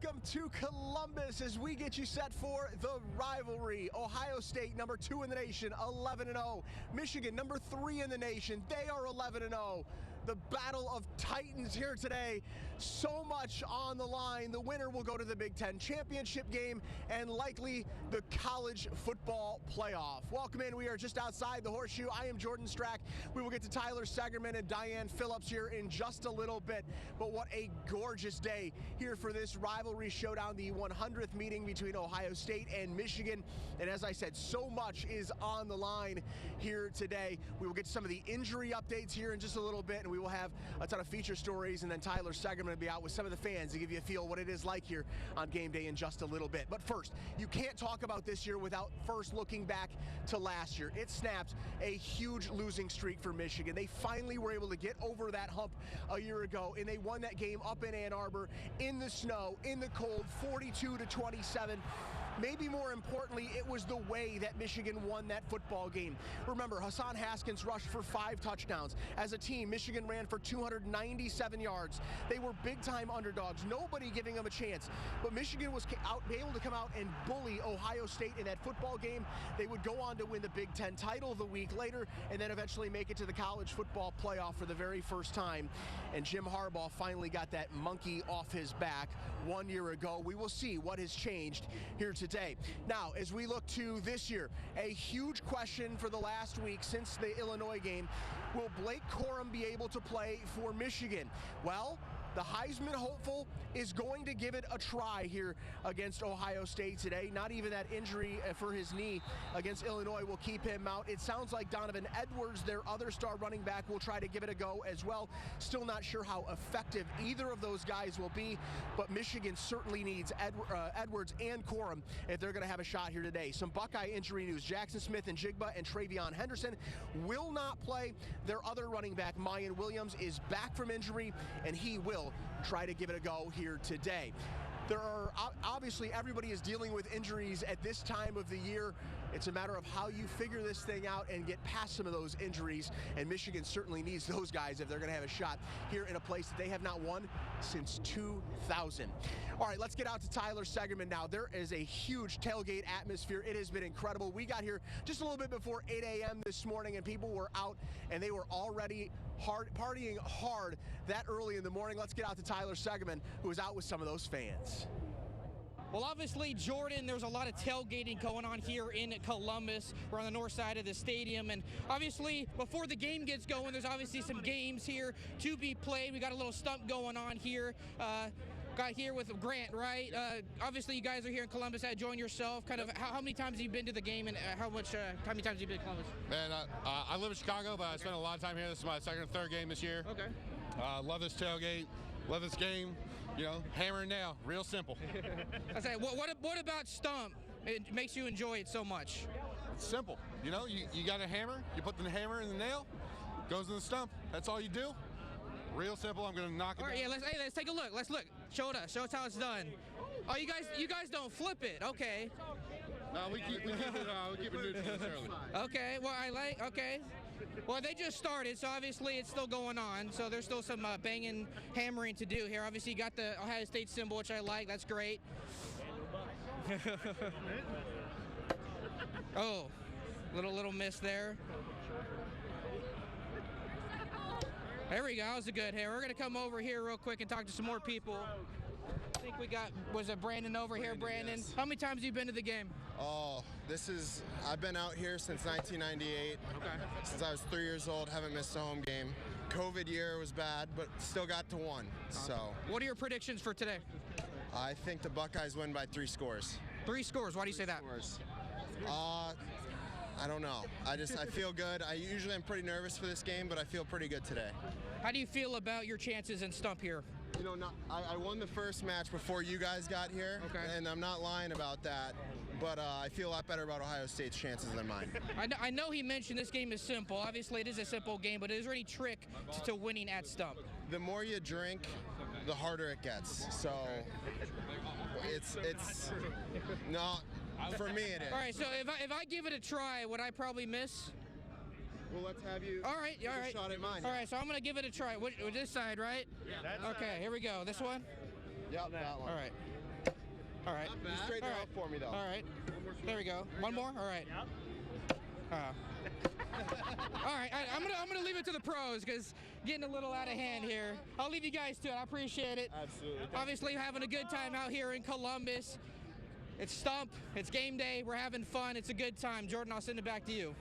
welcome to Columbus as we get you set for the rivalry. Ohio State, number 2 in the nation, 11-0. Michigan, number 3 in the nation, they are 11-0. The battle of titans here today. So much on the line. The winner will go to the Big Ten championship game and likely the college football playoff. Welcome in. We are just outside the Horseshoe. I am Jordan Strack. We will get to Tyler Segerman and Diane Phillips here in just a little bit. But what a gorgeous day here for this rivalry showdown, the 100th meeting between Ohio State and Michigan. And as I said, so much is on the line here today. We will get to some of the injury updates here in just a little bit, and we will have a ton of feature stories, and then Tyler Segerman will be out with some of the fans to give you a feel what it is like here on game day in just a little bit. But first, you can't talk about this year without first looking back to last year. It snapped a huge losing streak for Michigan. They finally were able to get over that hump a year ago, and they won that game up in Ann Arbor in the snow, in the cold, 42-27. Maybe more importantly, it was the way that Michigan won that football game. Remember, Hassan Haskins rushed for 5 touchdowns. As a team, Michigan ran for 297 yards. They were big-time underdogs, nobody giving them a chance. But Michigan was able to come out and bully Ohio State in that football game. They would go on to win the Big Ten title the week later and then eventually make it to the college football playoff for the very first time. And Jim Harbaugh finally got that monkey off his back 1 year ago. We will see what has changed here today. Now, as we look to this year, a huge question for the last week since the Illinois game, will Blake Corum be able to play for Michigan? Well, the Heisman hopeful is going to give it a try here against Ohio State today. Not even that injury for his knee against Illinois will keep him out. It sounds like Donovan Edwards, their other star running back, will try to give it a go as well. Still not sure how effective either of those guys will be, but Michigan certainly needs Edwards and Corum if they're going to have a shot here today. Some Buckeye injury news. Jackson Smith and Jigba and Travion Henderson will not play. Their other running back, Mayan Williams, is back from injury, and he will try to give it a go here today. There are obviously everybody is dealing with injuries at this time of the year. It's a matter of how you figure this thing out and get past some of those injuries. And Michigan certainly needs those guys if they're going to have a shot here in a place that they have not won since 2000. All right, let's get out to Tyler Segerman now. There is a huge tailgate atmosphere. It has been incredible. We got here just a little bit before 8 a.m. this morning, and people were out and they were already partying hard that early in the morning. Let's get out to Tyler Segerman, who is out with some of those fans. Well, obviously, Jordan, there's a lot of tailgating going on here in Columbus. We're on the north side of the stadium, and obviously, before the game gets going, there's obviously some games here to be played. We got a little stump going on here. Got here with Grant, right? Obviously, you guys are here in Columbus. Join yourself. Kind of, how many times have you been to the game, and how many times have you been to Columbus? Man, I live in Chicago, but I spent a lot of time here. This is my second or third game this year. Okay. Love this tailgate. Love this game. You know, hammer and nail, real simple. I say, what about Stump? It makes you enjoy it so much. It's simple. You know, you got a hammer, you put the hammer in the nail, goes in the stump. That's all you do. Real simple. I'm gonna knock it. All right, down. yeah. Let's take a look. Let's look. Show us how it's done. Oh, you guys don't flip it. Okay. No, we keep it neutral this early. Okay. Well, okay. Well, they just started, so obviously it's still going on. So there's still some banging, hammering to do here. Obviously, you got the Ohio State symbol, which I like. That's great. Oh, little miss there. There we go. That was a good hit. We're going to come over here real quick and talk to some more people. I think we got, was it Brandon over here? Brandon, yes. How many times have you been to the game? Oh, I've been out here since 1998. Okay. Since I was 3 years old, haven't missed a home game. COVID year was bad, but still got to one, so. What are your predictions for today? I think the Buckeyes win by 3 scores. 3 scores, why do you say that? Scores. I don't know. I feel good. I usually am pretty nervous for this game, but I feel pretty good today. How do you feel about your chances in Stump here? You know, I won the first match before you guys got here, okay. And I'm not lying about that, but I feel a lot better about Ohio State's chances than mine. I know he mentioned this game is simple. Obviously, it is a simple game, but is there any trick to winning at Stump? The more you drink, the harder it gets. So it's no, for me it is. All right, so if I give it a try, would I probably miss? Well, let's have you. All right. Shot at mine. All right, so I'm gonna give it a try. This side, right? Yeah. Okay, here we go. This one? Yep, that one. All right. All right. You straighten her up for me, though. All right. There we go. One more? All right. All right, I'm gonna leave it to the pros because getting a little out of hand here. I'll leave you guys to it. I appreciate it. Absolutely. Obviously, having a good time out here in Columbus. It's Stump. It's game day. We're having fun. It's a good time. Jordan, I'll send it back to you.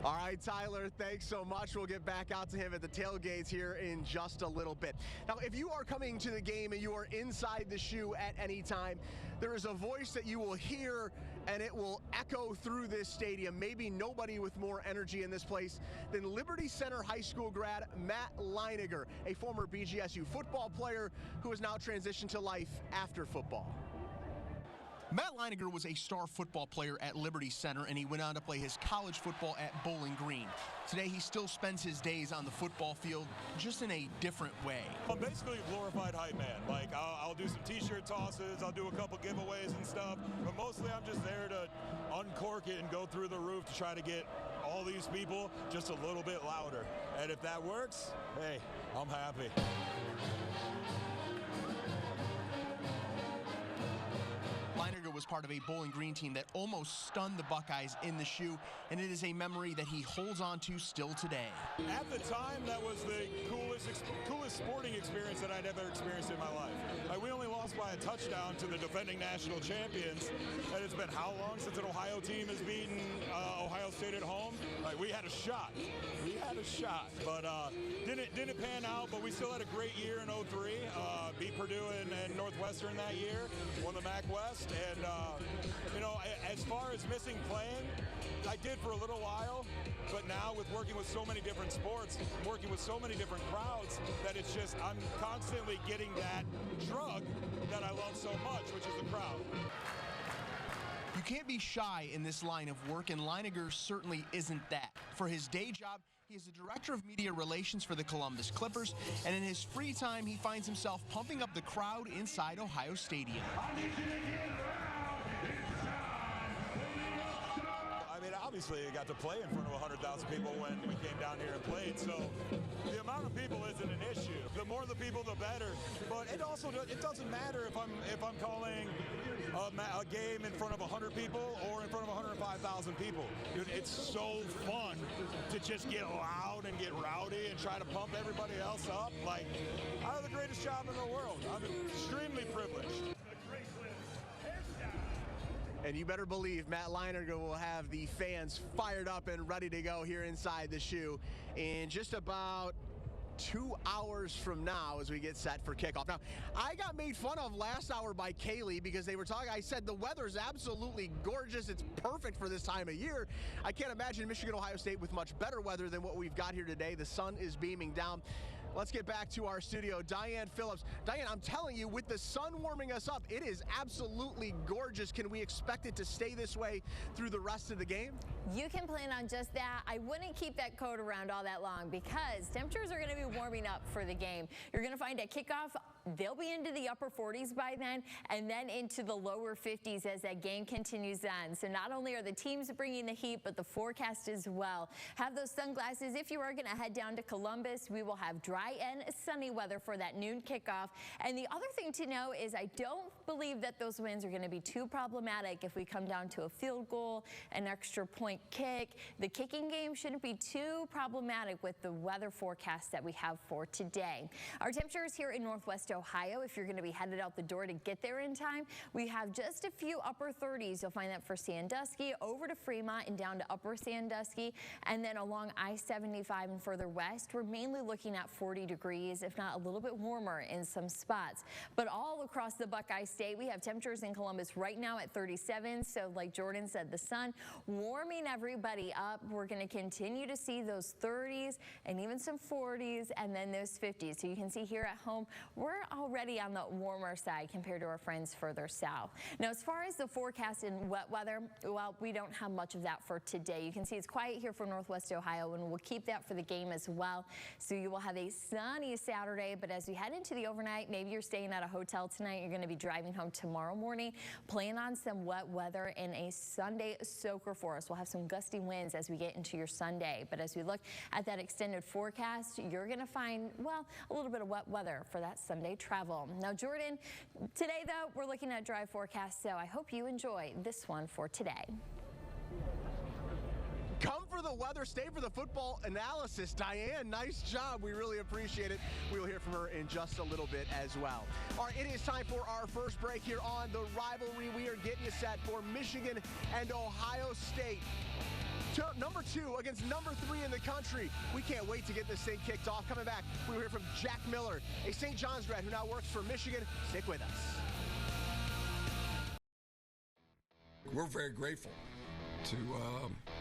All right, Tyler, thanks so much. We'll get back out to him at the tailgates here in just a little bit. Now, if you are coming to the game and you are inside the shoe at any time, there is a voice that you will hear and it will echo through this stadium. Maybe nobody with more energy in this place than Liberty Center High School grad Matt Leiniger, a former BGSU football player who has now transitioned to life after football. Matt Leiniger was a star football player at Liberty Center, and he went on to play his college football at Bowling Green. Today, he still spends his days on the football field, just in a different way. I'm basically a glorified hype man. Like, I'll do some t-shirt tosses, I'll do a couple giveaways and stuff, but mostly I'm just there to uncork it and go through the roof to try to get all these people just a little bit louder. And if that works, hey, I'm happy. Leiniger was part of a Bowling Green team that almost stunned the Buckeyes in the shoe, and it is a memory that he holds on to still today. At the time, that was the coolest sporting experience that I'd ever experienced in my life. Like, we only lost by a touchdown to the defending national champions, and it's been how long since an Ohio team has beaten Ohio State at home? Like, we had a shot. We had a shot, but didn't pan out, but we still had a great year in 03. Beat Purdue and Northwestern that year, won the MAC West, and you know, as far as missing playing, I did for a little while, but now with working with so many different sports, working with so many different crowds, that it's just, I'm constantly getting that drug that I love so much, which is the crowd. You can't be shy in this line of work, and Leiniger certainly isn't that. For his day job, he is the director of media relations for the Columbus Clippers, and in his free time, he finds himself pumping up the crowd inside Ohio Stadium. I mean, obviously, I got to play in front of 100,000 people when we came down here and played, so the amount of people isn't an issue. The more the people, the better. But it also doesn't matter if I'm calling a game in front of 100 people or in front of 105,000 people. Dude, it's so fun to just get loud and get rowdy and try to pump everybody else up. Like, I have the greatest job in the world. I'm extremely privileged. And you better believe Matt Leiniger will have the fans fired up and ready to go here inside the shoe in just about 2 hours from now as we get set for kickoff. Now, I got made fun of last hour by Kaylee because they were talking. I said the weather's absolutely gorgeous. It's perfect for this time of year. I can't imagine Michigan, Ohio State with much better weather than what we've got here today. The sun is beaming down. Let's get back to our studio. Diane Phillips. Diane, I'm telling you, with the sun warming us up, it is absolutely gorgeous. Can we expect it to stay this way through the rest of the game? You can plan on just that. I wouldn't keep that coat around all that long because temperatures are going to be warming up for the game. You're going to find at kickoff, they'll be into the upper 40s by then, and then into the lower 50s as that game continues on. So not only are the teams bringing the heat, but the forecast as well. Have those sunglasses. If you are going to head down to Columbus, we will have dry and sunny weather for that noon kickoff. And the other thing to know is I don't believe that those winds are going to be too problematic if we come down to a field goal, an extra point kick. The kicking game shouldn't be too problematic with the weather forecast that we have for today. Our temperatures here in Northwest Ohio, if you're going to be headed out the door to get there in time, we have just a few upper 30s. You'll find that for Sandusky, over to Fremont and down to upper Sandusky, and then along I-75 and further west, we're mainly looking at 40 degrees, if not a little bit warmer in some spots. But all across the Buckeye State, we have temperatures in Columbus right now at 37. So like Jordan said, the sun warming everybody up. We're going to continue to see those 30s and even some 40s and then those 50s. So you can see here at home, we're already on the warmer side compared to our friends further south. Now, as far as the forecast in wet weather, well, we don't have much of that for today. You can see it's quiet here for Northwest Ohio, and we'll keep that for the game as well. So you will have a sunny Saturday, but as we head into the overnight, maybe you're staying at a hotel tonight, you're going to be driving home tomorrow morning. Plan on some wet weather and a Sunday soaker for us. We'll have some gusty winds as we get into your Sunday, but as we look at that extended forecast, you're going to find, well, a little bit of wet weather for that Sunday they travel. Now, Jordan, today, though, we're looking at dry forecast, so I hope you enjoy this one for today. Come for the weather, stay for the football analysis. Diane, nice job. We really appreciate it. We'll hear from her in just a little bit as well. All right, it is time for our first break here on the Rivalry. We are getting you set for Michigan and Ohio State. Number 2 against number 3 in the country. We can't wait to get this thing kicked off. Coming back, we will hear from Jack Miller, a St. John's grad who now works for Michigan. Stick with us. We're very grateful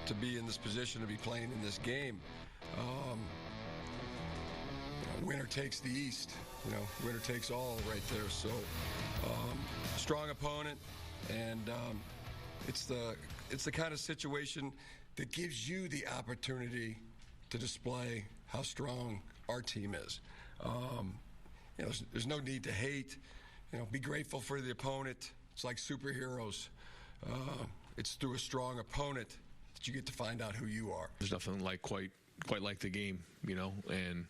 to be in this position, to be playing in this game. Winner takes the East. Winner takes all right there. So strong opponent, and it's the kind of situation that gives you the opportunity to display how strong our team is. There's no need to hate. Be grateful for the opponent. It's like superheroes. It's through a strong opponent that you get to find out who you are. There's nothing like quite like the game, and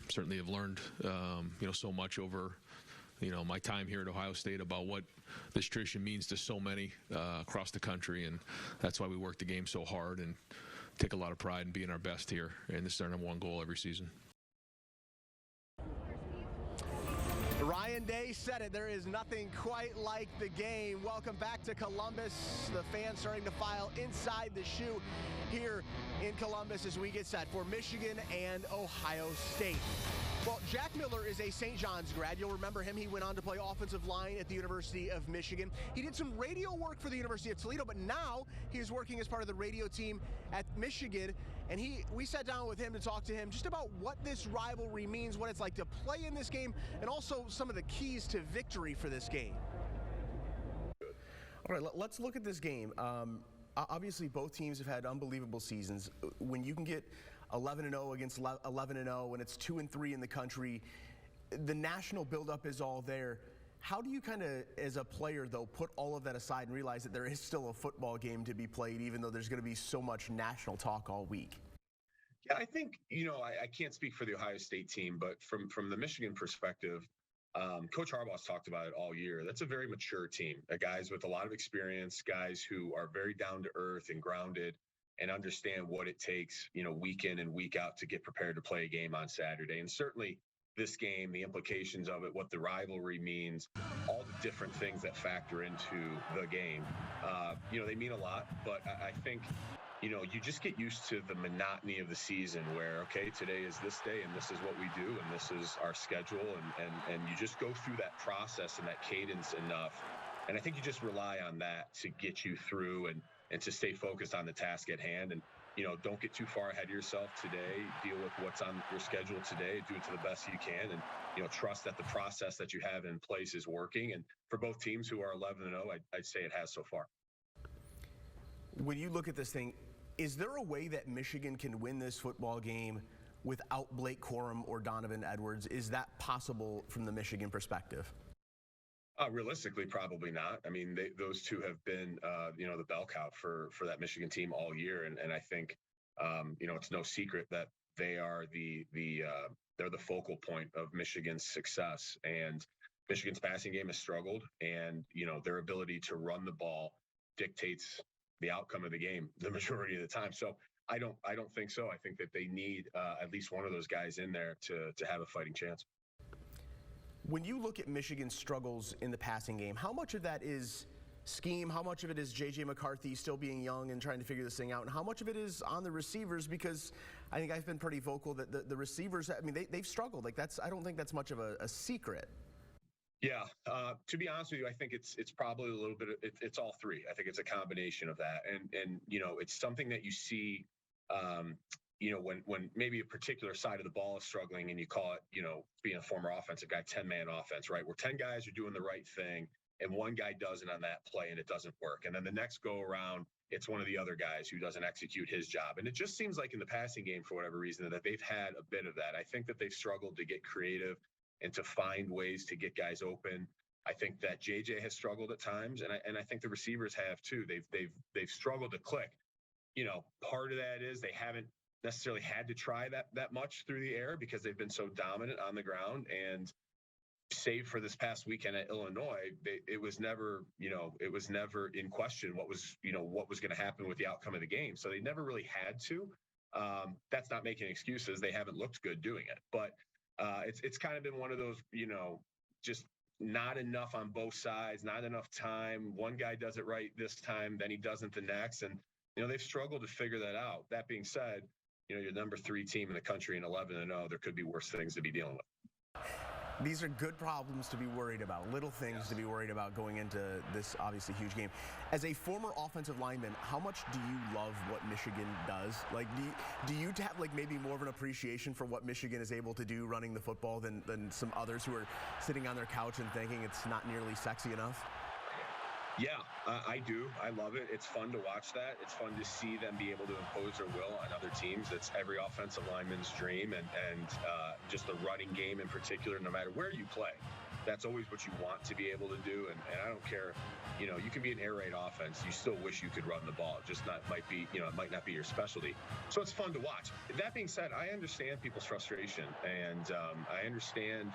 certainly have learned, so much over, my time here at Ohio State about what this tradition means to so many across the country, and that's why we work the game so hard and take a lot of pride in being our best here. And this is our #1 goal every season. Ryan Day said it. There is nothing quite like the game. Welcome back to Columbus. The fans starting to file inside the shoe here in Columbus as we get set for Michigan and Ohio State. Well, Jack Miller is a St. John's grad. You'll remember him. He went on to play offensive line at the University of Michigan. He did some radio work for the University of Toledo, but now he is working as part of the radio team at Michigan. And we sat down with him to talk to him just about what this rivalry means, what it's like to play in this game, and also some of the keys to victory for this game. All right, let's look at this game. Obviously, both teams have had unbelievable seasons. When you can get 11-0 against 11-0, and it's 2-3 in the country, the national buildup is all there. How do you kind of, as a player, though, put all of that aside and realize that there is still a football game to be played, even though there's going to be so much national talk all week? Yeah, I think, I can't speak for the Ohio State team, but from the Michigan perspective, Coach Harbaugh's talked about it all year. That's a very mature team, guys with a lot of experience, guys who are very down to earth and grounded and understand what it takes, week in and week out to get prepared to play a game on Saturday. And certainly this game, the implications of it, what the rivalry means, all the different things that factor into the game, they mean a lot. But I think, you just get used to the monotony of the season where, okay, today is this day and this is what we do and this is our schedule. And you just go through that process and that cadence enough. And I think you just rely on that to get you through and to stay focused on the task at hand. And, don't get too far ahead of yourself today. Deal with what's on your schedule today. Do it to the best you can. And, trust that the process that you have in place is working. And for both teams who are 11-0, I'd say it has so far. When you look at this thing, is there a way that Michigan can win this football game without Blake Corum or Donovan Edwards? Is that possible from the Michigan perspective? Realistically, probably not. I mean, those two have been, the bell cow for that Michigan team all year, and I think, it's no secret that they are they're the focal point of Michigan's success. And Michigan's passing game has struggled, and their ability to run the ball dictates the outcome of the game the majority of the time. So I don't think so. I think that they need at least one of those guys in there to have a fighting chance. When you look at Michigan's struggles in the passing game, how much of that is scheme? How much of it is J.J. McCarthy still being young and trying to figure this thing out? And how much of it is on the receivers? Because I think I've been pretty vocal that the receivers, they've struggled. I don't think that's much of a secret. Yeah, to be honest with you, I think it's probably a little bit. It's all three. I think it's a combination of that, and it's something that you see. When maybe a particular side of the ball is struggling, and you call it, being a former offensive guy, 10-man offense, right? Where 10 guys are doing the right thing, and one guy doesn't on that play, and it doesn't work. And then the next go around, it's one of the other guys who doesn't execute his job. And it just seems like in the passing game, for whatever reason, that they've had a bit of that. I think that they've struggled to get creative and to find ways to get guys open. I think that JJ has struggled at times, and I think the receivers have too. They've struggled to click. Part of that is they haven't necessarily had to try that much through the air because they've been so dominant on the ground. And save for this past weekend at Illinois, it was never in question what was going to happen with the outcome of the game. So they never really had to. That's not making excuses. They haven't looked good doing it, but it's kind of been one of those, just not enough on both sides, not enough time. One guy does it right this time, then he doesn't the next. And, they've struggled to figure that out. That being said, you're number 3 team in the country in 11-0. There could be worse things to be dealing with. These are good problems to be worried about, little things to be worried about going into this obviously huge game. As a former offensive lineman, how much do you love what Michigan does? Like, do you have like maybe more of an appreciation for what Michigan is able to do running the football than some others who are sitting on their couch and thinking it's not nearly sexy enough? Yeah, I do. I love it. It's fun to watch that. It's fun to see them be able to impose their will on other teams. It's every offensive lineman's dream, and just the running game in particular, no matter where you play. That's always what you want to be able to do, and I don't care. You can be an air raid offense. You still wish you could run the ball. It might not be your specialty. So it's fun to watch. That being said, I understand people's frustration, and I understand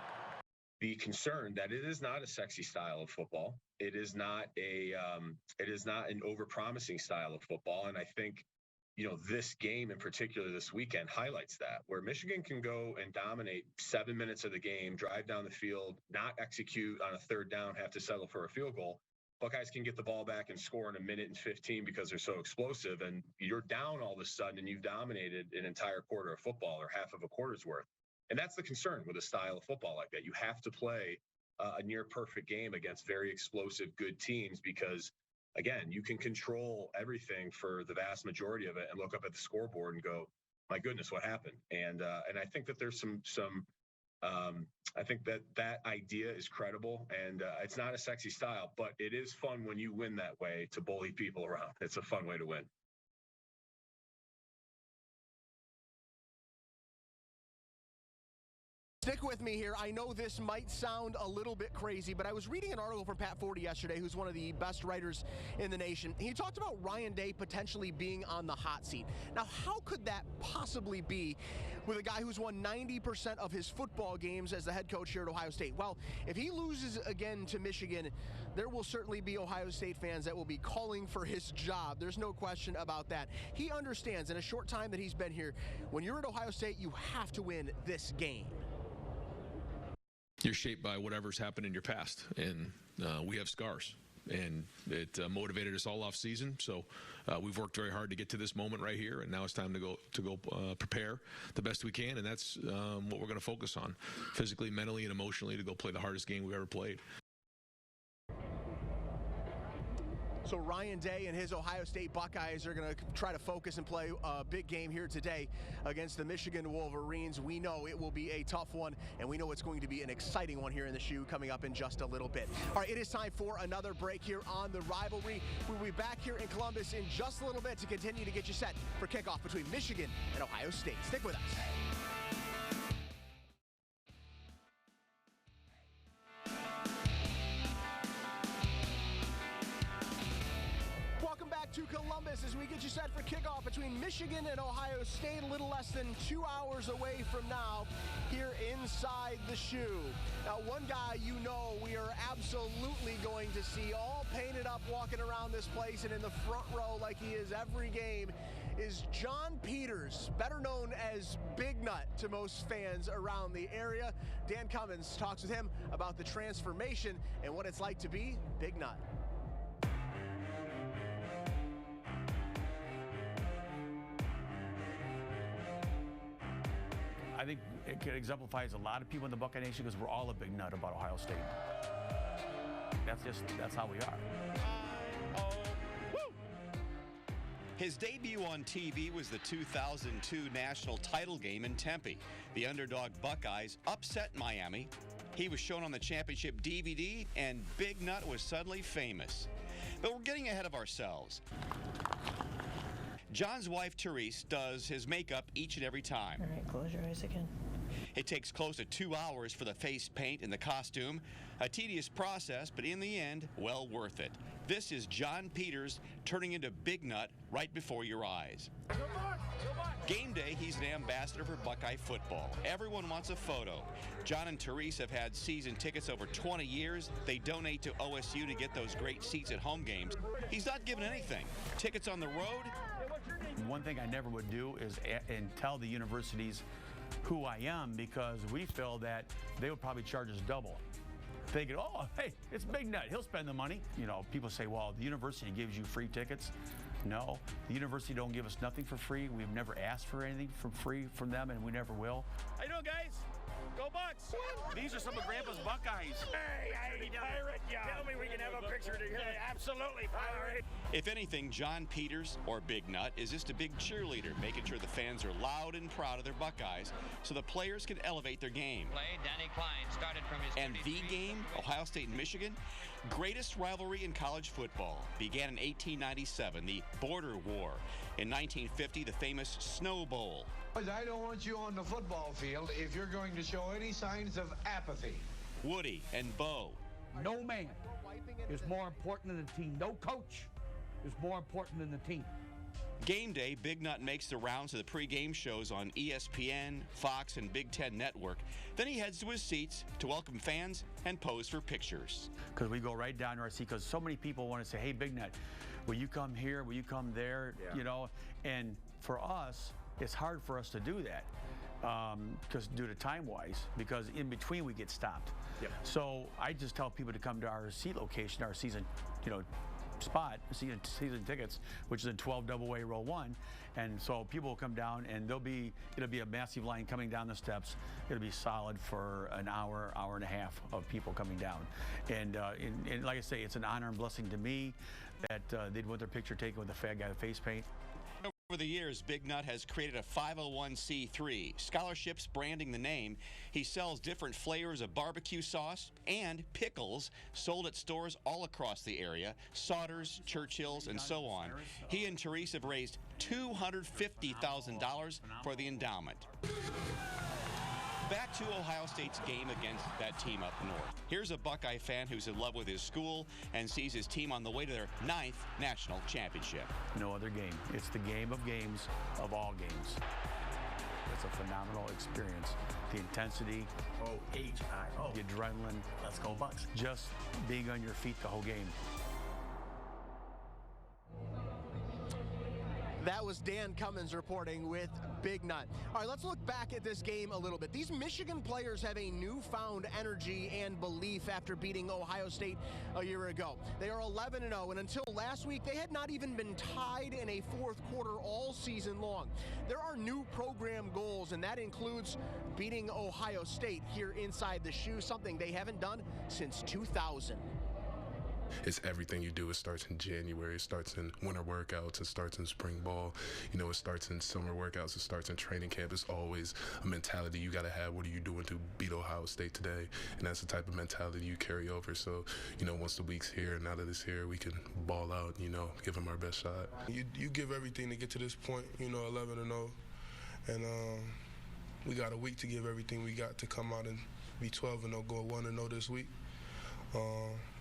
the concern that it is not a sexy style of football. It is not an over-promising style of football. And I think, this game in particular this weekend highlights that, where Michigan can go and dominate 7 minutes of the game, drive down the field, not execute on a third down, have to settle for a field goal. Buckeyes can get the ball back and score in 1:15 because they're so explosive, and you're down all of a sudden and you've dominated an entire quarter of football or half of a quarter's worth. And that's the concern with a style of football like that. You have to play a near perfect game against very explosive, good teams because, again, you can control everything for the vast majority of it and look up at the scoreboard and go, my goodness, what happened? And I think that there's I think that idea is credible, and it's not a sexy style, but it is fun when you win that way to bully people around. It's a fun way to win. Stick with me here. I know this might sound a little bit crazy, but I was reading an article from Pat Forty yesterday, who's one of the best writers in the nation. He talked about Ryan Day potentially being on the hot seat. Now, how could that possibly be with a guy who's won 90% of his football games as the head coach here at Ohio State? Well, if he loses again to Michigan, there will certainly be Ohio State fans that will be calling for his job. There's no question about that. He understands in a short time that he's been here, when you're at Ohio State, you have to win this game. You're shaped by whatever's happened in your past, and we have scars, and it motivated us all off season. So we've worked very hard to get to this moment right here, and now it's time to go prepare the best we can, and that's what we're going to focus on, physically, mentally, and emotionally, to go play the hardest game we've ever played. So Ryan Day and his Ohio State Buckeyes are going to try to focus and play a big game here today against the Michigan Wolverines. We know it will be a tough one, and we know it's going to be an exciting one here in the shoe coming up in just a little bit. All right, it is time for another break here on the Rivalry. We'll be back here in Columbus in just a little bit to continue to get you set for kickoff between Michigan and Ohio State. Stick with us. To Columbus as we get you set for kickoff between Michigan and Ohio State, a little less than 2 hours away from now here inside the shoe. Now, one guy we are absolutely going to see all painted up walking around this place and in the front row like he is every game is John Peters, better known as Big Nut to most fans around the area. Dan Cummins talks with him about the transformation and what it's like to be Big Nut. I think it exemplifies a lot of people in the Buckeye Nation because we're all a big nut about Ohio State. That's how we are. His debut on TV was the 2002 national title game in Tempe. The underdog Buckeyes upset Miami. He was shown on the championship DVD, and Big Nut was suddenly famous. But we're getting ahead of ourselves. John's wife, Therese, does his makeup each and every time. All right, close your eyes again. It takes close to 2 hours for the face paint and the costume. A tedious process, but in the end, well worth it. This is John Peters turning into Big Nut right before your eyes. Game day, he's an ambassador for Buckeye football. Everyone wants a photo. John and Therese have had season tickets over 20 years. They donate to OSU to get those great seats at home games. He's not giving anything. Tickets on the road. One thing I never would do is and tell the universities who I am, because we feel that they would probably charge us double. Thinking, oh, hey, it's Big Nut, he'll spend the money. You know, people say, well, the university gives you free tickets. No, the university don't give us nothing for free. We've never asked for anything for free from them, and we never will. How you doing, guys? Go Bucks! These are some of Grandpa's Buckeyes. Hey, pirate, tell me we can have a picture together. Absolutely, pirate. If anything, John Peters, or Big Nut, is just a big cheerleader, making sure the fans are loud and proud of their Buckeyes so the players can elevate their game. Danny Klein started from his And the game, Ohio State and Michigan, greatest rivalry in college football, began in 1897, the Border War. In 1950, the famous Snow Bowl. I don't want you on the football field if you're going to show any signs of apathy. Woody and Bo. No man is more important than the team. No coach is more important than the team. Game day, Big Nut makes the rounds to the pregame shows on ESPN, Fox, and Big Ten Network. Then he heads to his seats to welcome fans and pose for pictures. Because we go right down to our seat, because so many people want to say, hey, Big Nut, will you come here? Will you come there? Yeah. You know, and for us, it's hard for us to do that because due to time-wise, because in between we get stopped. Yep. So I just tell people to come to our seat location, our season, spot, season tickets, which is in 12 AA row 1, and so people will come down, and it'll be a massive line coming down the steps. It'll be solid for an hour and a half of people coming down, and like I say, it's an honor and blessing to me that they'd want their picture taken with the fat guy with face paint. Over the years, Big Nut has created a 501c3, scholarships branding the name. He sells different flavors of barbecue sauce and pickles sold at stores all across the area, Sauter's, Churchill's, and so on. He and Therese have raised $250,000 for the endowment. Back to Ohio State's game against that team up north. Here's a Buckeye fan who's in love with his school and sees his team on the way to their 9th national championship. No other game. It's the game of games of all games. It's a phenomenal experience. The intensity, the adrenaline. Let's go Bucks. Just being on your feet the whole game. That was Dan Cummins reporting with Big Nut. All right, let's look back at this game a little bit. These Michigan players have a newfound energy and belief after beating Ohio State a year ago. They are 11-0, and until last week, they had not even been tied in a fourth quarter all season long. There are new program goals, and that includes beating Ohio State here inside the shoe, something they haven't done since 2000. It's everything you do. It starts in January, it starts in winter workouts, it starts in spring ball, it starts in summer workouts, it starts in training camp. It's always a mentality you got to have. What are you doing to beat Ohio State today? And that's the type of mentality you carry over. So, once the week's here, now that it's here, we can ball out, give them our best shot. You give everything to get to this point, 11-0, and we got a week to give everything we got to come out and be 12-0, go 1-0 this week.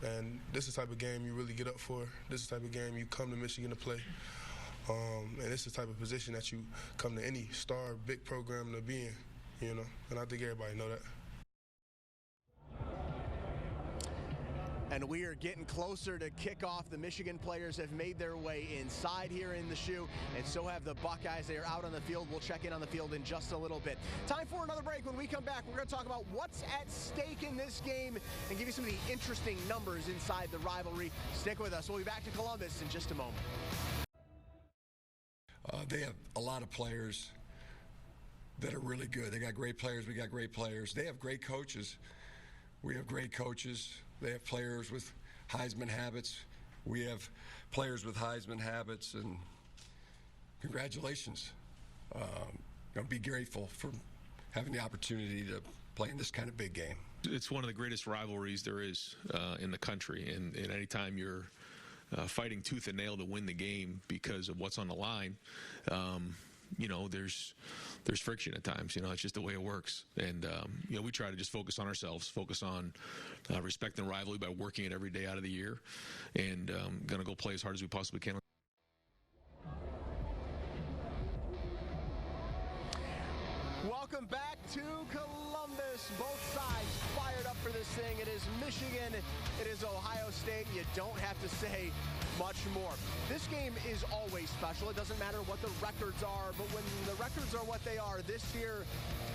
And this is the type of game you really get up for. This is the type of game you come to Michigan to play. And this is the type of position that you come to any star, big program to be in, And I think everybody know that. And we are getting closer to kickoff. The Michigan players have made their way inside here in the shoe, and so have the Buckeyes. They are out on the field. We'll check in on the field in just a little bit. Time for another break. When we come back, we're going to talk about what's at stake in this game and give you some of the interesting numbers inside the rivalry. Stick with us. We'll be back to Columbus in just a moment. They have a lot of players that are really good. They got great players. We got great players. They have great coaches. We have great coaches. They have players with Heisman habits. We have players with Heisman habits, and congratulations. Be grateful for having the opportunity to play in this kind of big game. It's one of the greatest rivalries there is in the country, and anytime you're fighting tooth and nail to win the game because of what's on the line, there's friction at times. It's just the way it works. And, we try to just focus on ourselves, focus on respecting the rivalry by working it every day out of the year, and going to go play as hard as we possibly can. Welcome back to Columbus. Both sides fired up for this thing. It is Michigan. It is Ohio State. You don't have to say much more. This game is always special. It doesn't matter what the records are, but when the records are what they are this year,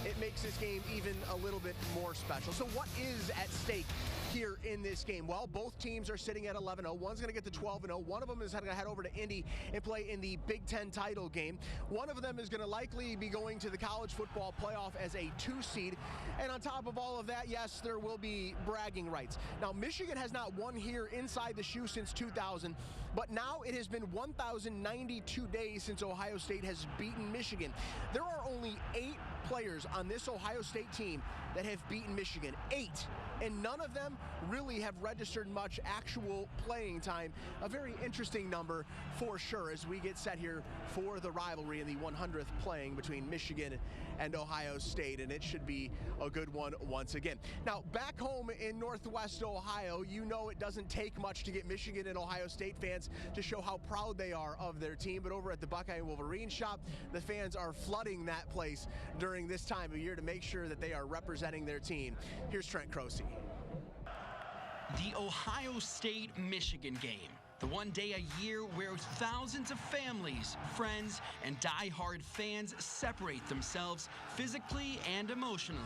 it makes this game even a little bit more special. So what is at stake here in this game? Well, both teams are sitting at 11-0. One's going to get to 12-0. One of them is going to head over to Indy and play in the Big Ten title game. One of them is going to likely be going to the college football playoff as a 2 seed. And on top of all of that, yes, there will be bragging rights. Now, Michigan has not won here inside the shoe since 2000, but now it has been 1,092 days since Ohio State has beaten Michigan. There are only 8 players on this Ohio State team that have beaten Michigan. 8. And none of them really have registered much actual playing time. A very interesting number for sure as we get set here for the rivalry in the 100th playing between Michigan and Ohio State, and it should be a good one once again. Now, back home in Northwest Ohio, it doesn't take much to get Michigan and Ohio State fans to show how proud they are of their team, but over at the Buckeye Wolverine shop, the fans are flooding that place during this time of year to make sure that they are representing their team. Here's Trent Croce. The Ohio State-Michigan game. The one day a year where thousands of families, friends, and die-hard fans separate themselves physically and emotionally.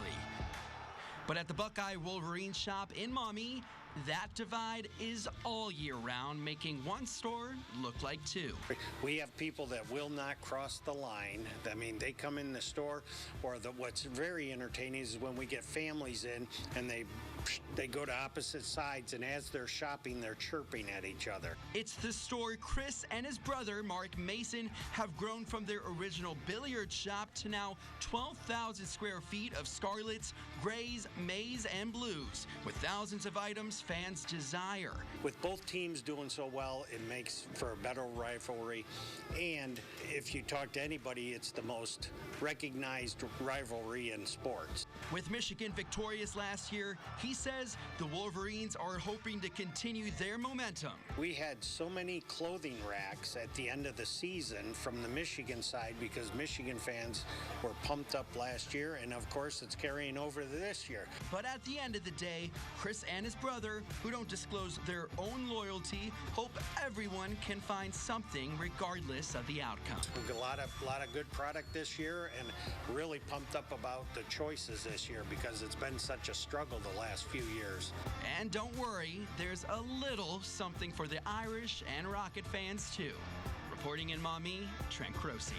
But at the Buckeye Wolverine shop in Maumee, that divide is all year round, making one store look like 2. We have people that will not cross the line. I mean, they come in the store, or what's very entertaining is when we get families in and they go to opposite sides, and as they're shopping, they're chirping at each other. It's the store Chris and his brother, Mark Mason, have grown from their original billiard shop to now 12,000 square feet of scarlets, grays, maize, and blues, with thousands of items fans desire. With both teams doing so well, it makes for a better rivalry. And if you talk to anybody, it's the most recognized rivalry in sports. With Michigan victorious last year, he says the Wolverines are hoping to continue their momentum. We had so many clothing racks at the end of the season from the Michigan side because Michigan fans were pumped up last year, and of course it's carrying over to this year. But at the end of the day, Chris and his brother, who don't disclose their own loyalty, hope everyone can find something regardless of the outcome. We've got a lot of good product this year, and really pumped up about the choices this year because it's been such a struggle the last few years. And don't worry, there's a little something for the Irish and Rocket fans too. Reporting in Maumee, Trent Croce.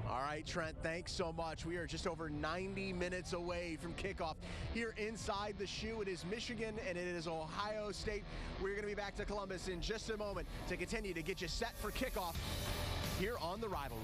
All right, Trent, thanks so much. We are just over 90 minutes away from kickoff here inside the shoe. It is Michigan and it is Ohio State. We're going to be back to Columbus in just a moment to continue to get you set for kickoff here on the Rivalry.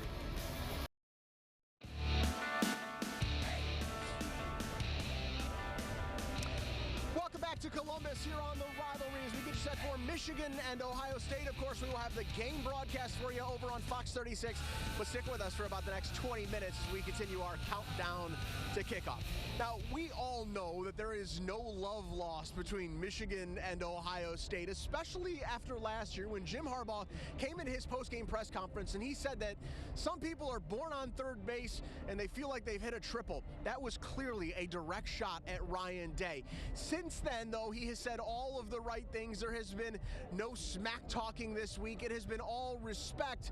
Welcome back to Columbus here on the Rivalry as we get you set for Michigan and Ohio State. Of course, we will have the game broadcast for you over on Fox 36, but stick with us for about the next 20 minutes as we continue our countdown to kickoff. Now, we all know that there is no love lost between Michigan and Ohio State, especially after last year when Jim Harbaugh came in his post-game press conference and he said that some people are born on third base and they feel like they've hit a triple. That was clearly a direct shot at Ryan Day. Since then, though, he has said all of the right things. There has been no smack talking this week. It has been all respect,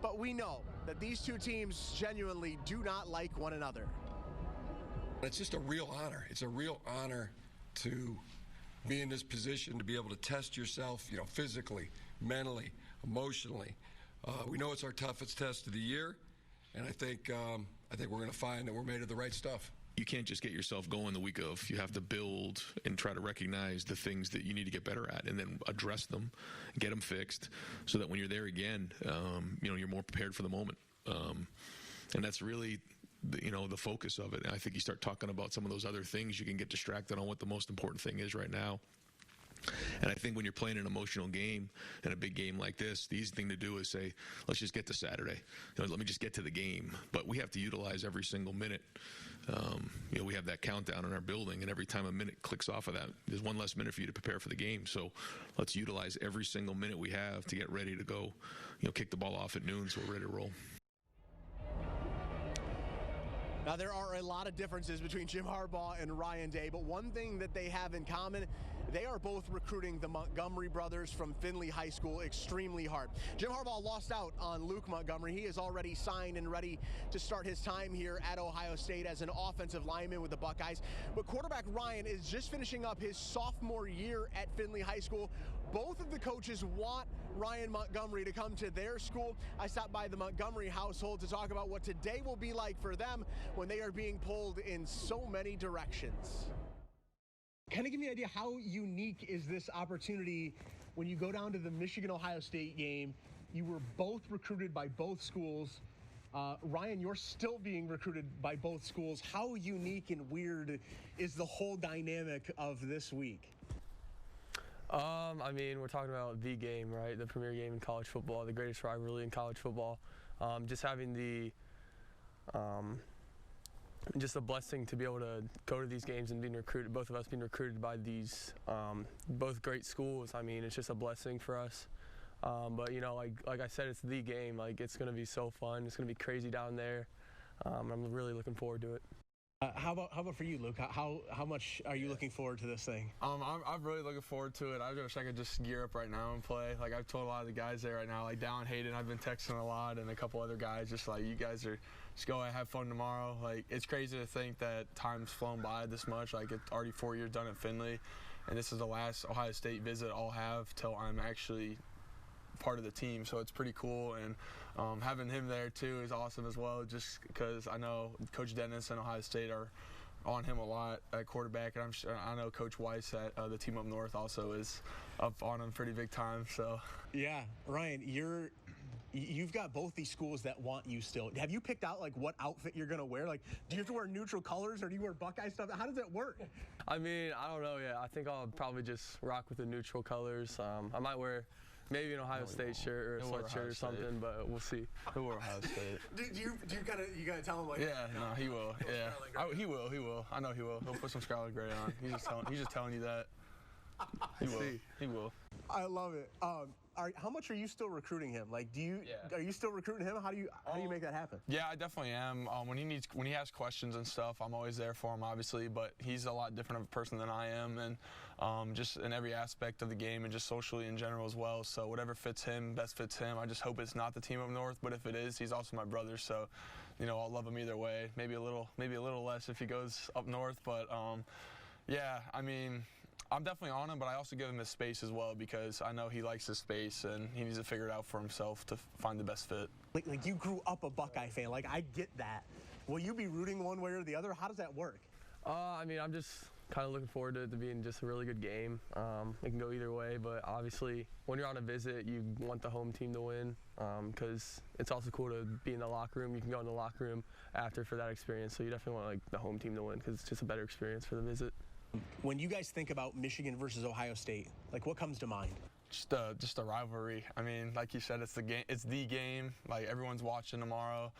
but we know that these two teams genuinely do not like one another. It's just a real honor. It's a real honor to be in this position, to be able to test yourself, physically, mentally, emotionally. We know it's our toughest test of the year, and I think we're going to find that we're made of the right stuff. You can't just get yourself going the week of. You have to build and try to recognize the things that you need to get better at and then address them, get them fixed so that when you're there again, you're more prepared for the moment. And that's really the focus of it. And I think you start talking about some of those other things, you can get distracted on what the most important thing is right now. And I think when you're playing an emotional game and a big game like this, the easy thing to do is say, let's just get to Saturday. Let me just get to the game. But we have to utilize every single minute. We have that countdown in our building, and every time a minute clicks off of that, there's one less minute for you to prepare for the game. So let's utilize every single minute we have to get ready to go, kick the ball off at noon so we're ready to roll. Now, there are a lot of differences between Jim Harbaugh and Ryan Day, but one thing that they have in common, they are both recruiting the Montgomery brothers from Findlay High School extremely hard. Jim Harbaugh lost out on Luke Montgomery. He is already signed and ready to start his time here at Ohio State as an offensive lineman with the Buckeyes. But quarterback Ryan is just finishing up his sophomore year at Findlay High School. Both of the coaches want Ryan Montgomery to come to their school. I stopped by the Montgomery household to talk about what today will be like for them when they are being pulled in so many directions. Kind of give me an idea, how unique is this opportunity when you go down to the Michigan-Ohio State game? You were both recruited by both schools. Ryan, you're still being recruited by both schools. How unique and weird is the whole dynamic of this week? I mean, we're talking about the game, right? The premier game in college football, the greatest rivalry in college football. Just having the just a blessing to be able to go to these games and being recruited, both of us being recruited by these both great schools. I mean, it's just a blessing for us. But like I said, it's the game. Like, it's going to be so fun. It's going to be crazy down there. I'm really looking forward to it. How about for you, Luke? How much are you looking forward to this thing? I'm really looking forward to it. I wish I could just gear up right now and play. Like, I've told a lot of the guys there right now, like Dallin Hayden, I've been texting a lot, and a couple other guys, just like, you guys are just go and have fun tomorrow. Like, it's crazy to think that time's flown by this much. Like, it's already 4 years done at Findlay, and this is the last Ohio State visit I'll have till I'm actually part of the team, so it's pretty cool. And having him there too is awesome as well, just because I know Coach Dennis and Ohio State are on him a lot at quarterback, and I know Coach Weiss at the team up north also is up on him pretty big time. So yeah, Ryan, you've got both these schools that want you still. Have you picked out like what outfit you're gonna wear? Like, do you have to wear neutral colors, or do you wear Buckeye stuff? How does it work? I mean, I don't know yet. I think I'll probably just rock with the neutral colors. I might wear maybe an Ohio State shirt or a sweatshirt or something, but we'll see. He'll wear Ohio State. Do you gotta tell him, like? Yeah, no, he will. Yeah, he will. I know he will. He'll put some Scarlet Gray on. He's just telling you that. He will. I love it. How much are you still recruiting him? Like, are you still recruiting him? How do you make that happen? Yeah, I definitely am. When he has questions and stuff, I'm always there for him, obviously. But he's a lot different of a person than I am, and just in every aspect of the game and just socially in general as well. So whatever fits him, best fits him. I just hope it's not the team up north, but if it is, he's also my brother. So, I'll love him either way. Maybe a little less if he goes up north, but yeah, I mean, I'm definitely on him, but I also give him his space as well, because I know he likes his space and he needs to figure it out for himself to find the best fit. Like you grew up a Buckeye fan. Like, I get that. Will you be rooting one way or the other? How does that work? I mean, I'm just kind of looking forward to it to being just a really good game. It can go either way, but obviously when you're on a visit, you want the home team to win, because it's also cool to be in the locker room. You can go in the locker room after for that experience, so you definitely want the home team to win, because it's just a better experience for the visit. When you guys think about Michigan versus Ohio State, like, what comes to mind? Just a rivalry. I mean, like you said, it's the game. It's the game. Like, everyone's watching tomorrow.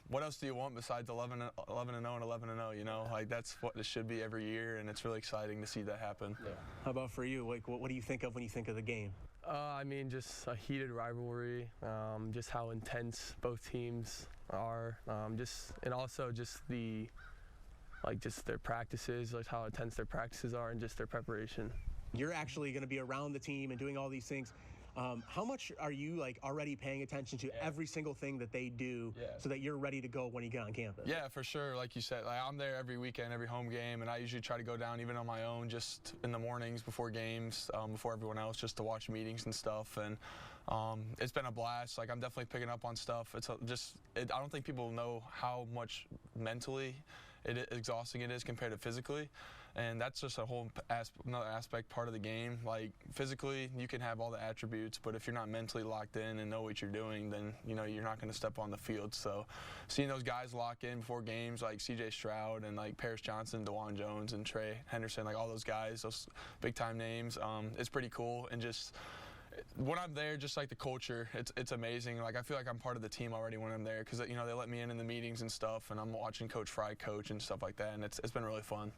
What else do you want besides 11-0 and 11-0? Like, that's what it should be every year, and it's really exciting to see that happen. Yeah. How about for you? Like, what do you think of when you think of the game? I mean, just a heated rivalry. Just how intense both teams are. And also just their practices, like how intense their practices are, and just their preparation. You're actually going to be around the team and doing all these things. How much are you already paying attention to every single thing that they do so that you're ready to go when you get on campus? Yeah, for sure. Like you said, I'm there every weekend, every home game, and I usually try to go down even on my own, just in the mornings before games, before everyone else, just to watch meetings and stuff. And it's been a blast. Like, I'm definitely picking up on stuff. I don't think people know how much mentally exhausting it is compared to physically. and that's just a whole another aspect part of the game. Like physically, you can have all the attributes, but if you're not mentally locked in and know what you're doing, then you're not going to step on the field. So seeing those guys lock in before games, like C.J. Stroud and like Paris Johnson, DeJuan Jones, and Trey Henderson, like all those guys, those big time names, it's pretty cool. And just when I'm there, just like the culture, it's amazing. Like I feel like I'm part of the team already when I'm there, because they let me in the meetings and stuff, and I'm watching Coach Fry coach and stuff like that, and it's been really fun.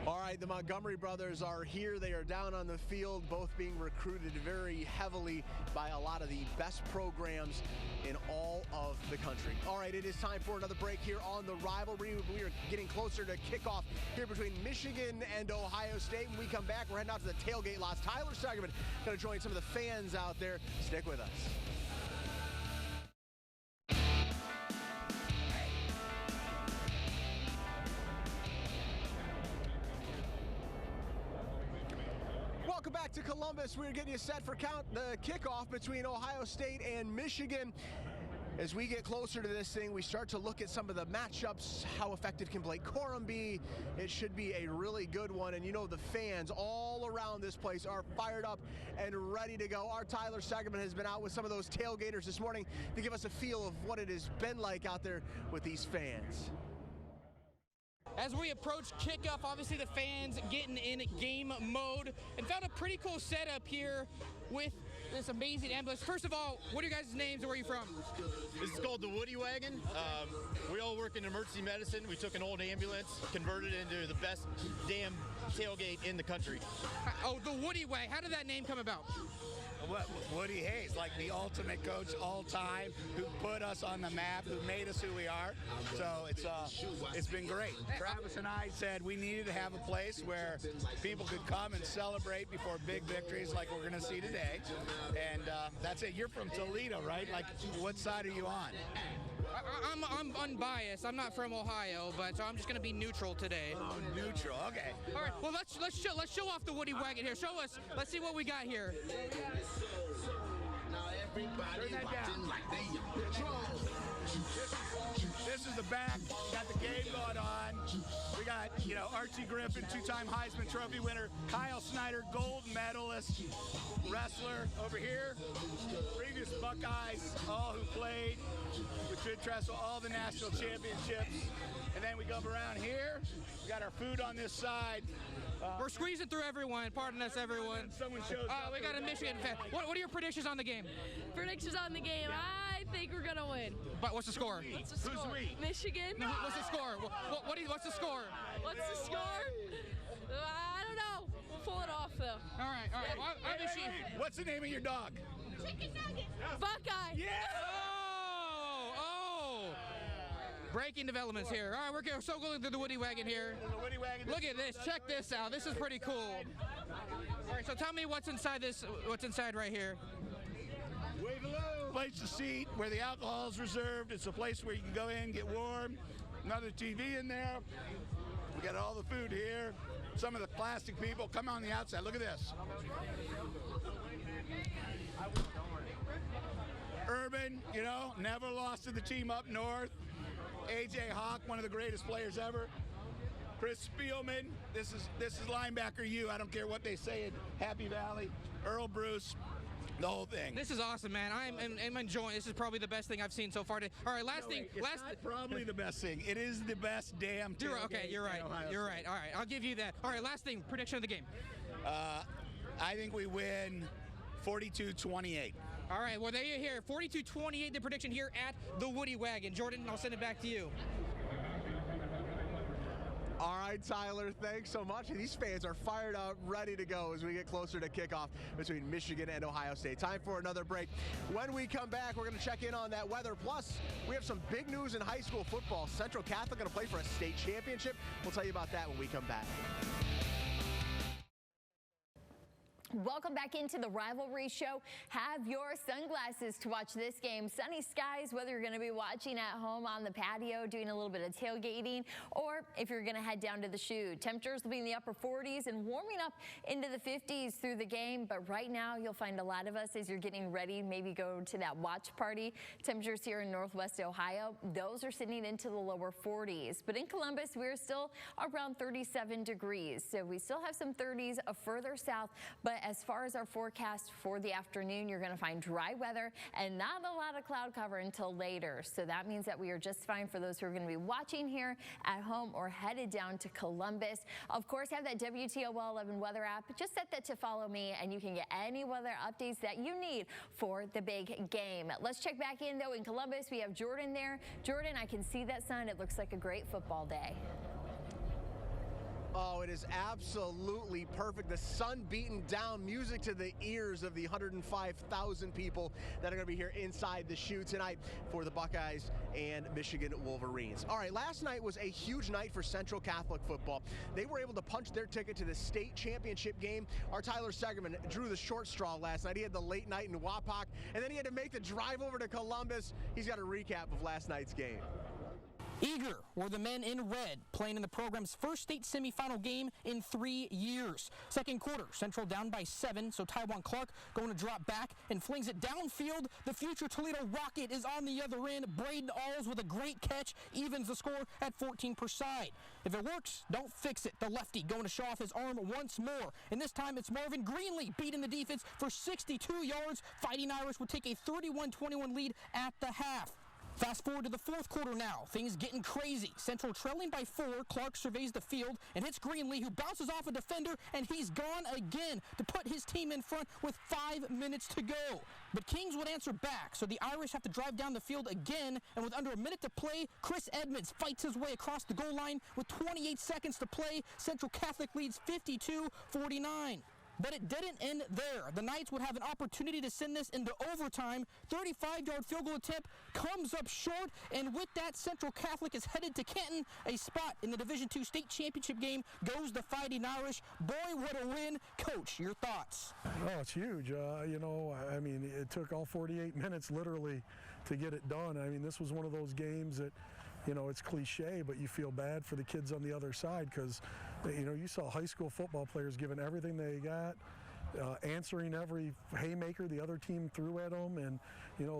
All right, the Montgomery brothers are here. They are down on the field, both being recruited very heavily by a lot of the best programs in all of the country. All right, it is time for another break here on the Rivalry. We are getting closer to kickoff here between Michigan and Ohio State. When we come back, we're heading out to the tailgate lots. Tyler Steigerman going to join some of the fans out there. Stick with us. Welcome back to Columbus. We're getting you set for the kickoff between Ohio State and Michigan. As we get closer to this thing, we start to look at some of the matchups. How effective can Blake Corum be? It should be a really good one. And the fans all around this place are fired up and ready to go. Our Tyler Steigerman has been out with some of those tailgaters this morning to give us a feel of what it has been like out there with these fans. As we approach kickoff, obviously the fans getting in game mode, and found a pretty cool setup here with this amazing ambulance. First of all, what are your guys' names and where are you from? This is called the Woody Wagon. We all work in emergency medicine. We took an old ambulance, converted it into the best damn tailgate in the country. Oh, the Woody Wagon. How did that name come about? Woody Hayes, like the ultimate coach all time, who put us on the map, who made us who we are. So it's been great. Travis and I said we needed to have a place where people could come and celebrate before big victories like we're going to see today. And that's it. You're from Toledo, right? Like, what side are you on? I'm unbiased. I'm not from Ohio, but so I'm just going to be neutral today. Oh, neutral. Okay. All right. Well, let's show off the Woody Wagon here. Show us. Let's see what we got here. Turn that down. This is the back. Got the game going on. We got, Archie Griffin, two-time Heisman Trophy winner, Kyle Snyder, gold medalist, wrestler over here. Previous Buckeyes, all who played with Good Trestle, all the national championships. And then we come around here. We got our food on this side. We're squeezing through everyone. Pardon us, everyone. Someone shows up. We got a Michigan fan. What are your predictions on the game? Predictions on the game. I think we're gonna win. But what's the score? Who's we? Michigan. No, what's the score? What's the score? What's the score? I don't know. We'll pull it off though. All right. Well, what's the name of your dog? Chicken Nugget. Buckeye. Yeah. Breaking developments here. All right, we're so going through the Woody Wagon here. Look at this. Check this out. This is pretty cool. All right, so tell me what's inside this. What's inside right here? Place to seat where the alcohol is reserved. It's a place where you can go in, get warm. Another TV in there. We got all the food here. Some of the plastic people come on the outside. Look at this. Urban, never lost to the team up north. A.J. Hawk, one of the greatest players ever. Chris Spielman, this is linebacker U. I don't care what they say in Happy Valley. Earl Bruce, the whole thing. This is awesome, man. I'm enjoying. This is probably the best thing I've seen so far. All right, last thing. It's not probably the best thing. It is the best damn tailgate. You're right. You're right. All right, I'll give you that. All right, last thing. Prediction of the game. I think we win 42-28. All right, well, there you hear 42-28, the prediction here at the Woody Wagon. Jordan, I'll send it back to you. All right, Tyler, thanks so much. These fans are fired up, ready to go as we get closer to kickoff between Michigan and Ohio State. Time for another break. When we come back, we're going to check in on that weather. Plus, we have some big news in high school football. Central Catholic going to play for a state championship. We'll tell you about that when we come back. Welcome back into the Rivalry Show. Have your sunglasses to watch this game. Sunny skies, whether you're going to be watching at home on the patio, doing a little bit of tailgating, or if you're going to head down to the shoot. Temperatures will be in the upper 40s and warming up into the 50s through the game. But right now, you'll find a lot of us as you're getting ready, maybe go to that watch party. Temperatures here in Northwest Ohio, those are sitting into the lower 40s. But in Columbus, we're still around 37 degrees. So we still have some 30s further south. But as far as our forecast for the afternoon, you're going to find dry weather and not a lot of cloud cover until later. So that means that we are just fine for those who are going to be watching here at home or headed down to Columbus. Of course, have that WTOL 11 weather app. Just set that to follow me, and you can get any weather updates that you need for the big game. Let's check back in, though. In Columbus, we have Jordan there. Jordan, I can see that sun. It looks like a great football day. Oh, it is absolutely perfect. The sun beating down, music to the ears of the 105,000 people that are going to be here inside the shoe tonight for the Buckeyes and Michigan Wolverines. All right, last night was a huge night for Central Catholic football. They were able to punch their ticket to the state championship game. Our Tyler Segerman drew the short straw last night. He had the late night in Wapak, and then he had to make the drive over to Columbus. He's got a recap of last night's game. Eager were the men in red, playing in the program's first state semifinal game in 3 years. Second quarter, Central down by 7, so Tywan Clark going to drop back and flings it downfield. The future Toledo Rocket is on the other end. Braden Alls with a great catch evens the score at 14 per side. If it works, don't fix it. The lefty going to show off his arm once more, and this time it's Marvin Greenlee beating the defense for 62 yards. Fighting Irish would take a 31-21 lead at the half. Fast forward to the fourth quarter now. Things getting crazy. Central trailing by 4. Clark surveys the field and hits Greenlee, who bounces off a defender, and he's gone again to put his team in front with 5 minutes to go. But Kings would answer back, so the Irish have to drive down the field again, and with under a minute to play, Chris Edmonds fights his way across the goal line with 28 seconds to play. Central Catholic leads 52-49. But it didn't end there. The Knights would have an opportunity to send this into overtime. 35-yard field goal attempt comes up short, and with that, Central Catholic is headed to Canton. A spot in the Division II state championship game goes the Fighting Irish. Boy, what a win. Coach, your thoughts? Oh, it's huge. I mean, it took all 48 minutes literally to get it done. I mean, this was one of those games that, it's cliche, but you feel bad for the kids on the other side because, you saw high school football players giving everything they got, answering every haymaker the other team threw at them, and,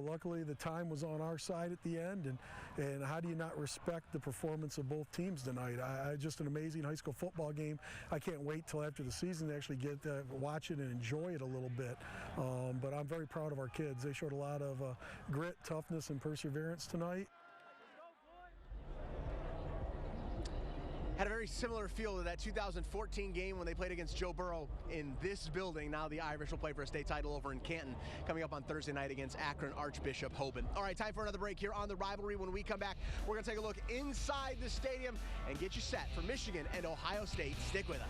luckily the time was on our side at the end, and how do you not respect the performance of both teams tonight? Just an amazing high school football game. I can't wait till after the season to actually get to watch it and enjoy it a little bit, but I'm very proud of our kids. They showed a lot of grit, toughness, and perseverance tonight. Had a very similar feel to that 2014 game when they played against Joe Burrow in this building. Now the Irish will play for a state title over in Canton, coming up on Thursday night against Akron Archbishop Hoban. All right, time for another break here on the Rivalry. When we come back, we're going to take a look inside the stadium and get you set for Michigan and Ohio State. Stick with us.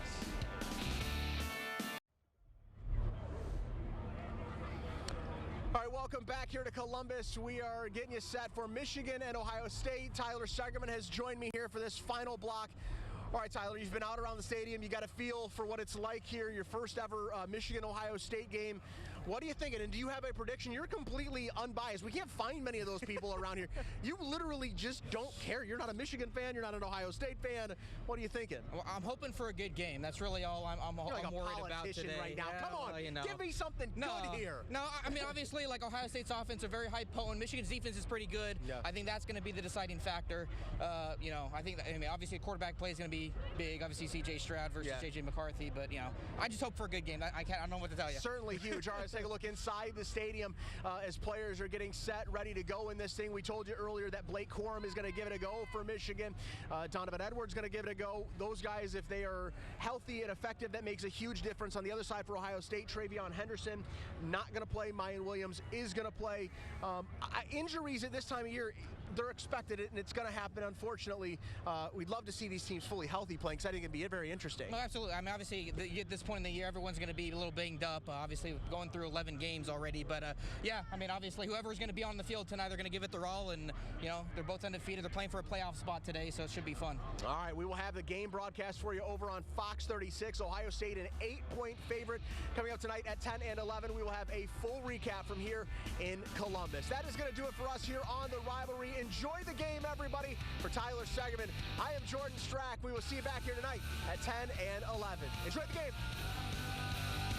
All right, welcome back here to Columbus. We are getting you set for Michigan and Ohio State. Tyler Segerman has joined me here for this final block. All right, Tyler, you've been out around the stadium. You got a feel for what it's like here, your first ever Michigan-Ohio State game. What are you thinking? And do you have a prediction? You're completely unbiased. We can't find many of those people around here. You literally just don't care. You're not a Michigan fan. You're not an Ohio State fan. What are you thinking? Well, I'm hoping for a good game. That's really all I'm like worried about today. Right now. Yeah, Come on, well, give me something good here. No, I mean, obviously, like Ohio State's offense are very high potent. Michigan's defense is pretty good. Yeah. I think that's going to be the deciding factor. I think obviously quarterback play is going to be big. Obviously, C.J. Stroud versus J.J. McCarthy. But I just hope for a good game. I don't know what to tell you. Certainly huge. All right, let's take a look inside the stadium as players are getting set, ready to go in this thing. We told you earlier that Blake Corum is going to give it a go for Michigan. Donovan Edwards going to give it a go. Those guys, if they are healthy and effective, that makes a huge difference. On the other side for Ohio State, Travion Henderson not going to play. Mayan Williams is going to play. Injuries at this time of year, they're expected it, and it's going to happen. Unfortunately, we'd love to see these teams fully healthy playing, because I think it'd be very interesting. Well, absolutely. I mean, obviously, at this point in the year, everyone's going to be a little banged up. Obviously, going through 11 games already. But yeah, I mean, obviously, whoever's going to be on the field tonight, they're going to give it their all. And they're both undefeated. They're playing for a playoff spot today, so it should be fun. All right, we will have the game broadcast for you over on Fox 36. Ohio State an 8-point favorite coming up tonight at 10 and 11. We will have a full recap from here in Columbus. That is going to do it for us here on the Rivalry. Enjoy the game, everybody. For Tyler Segerman, I am Jordan Strack. We will see you back here tonight at 10 and 11. Enjoy the game.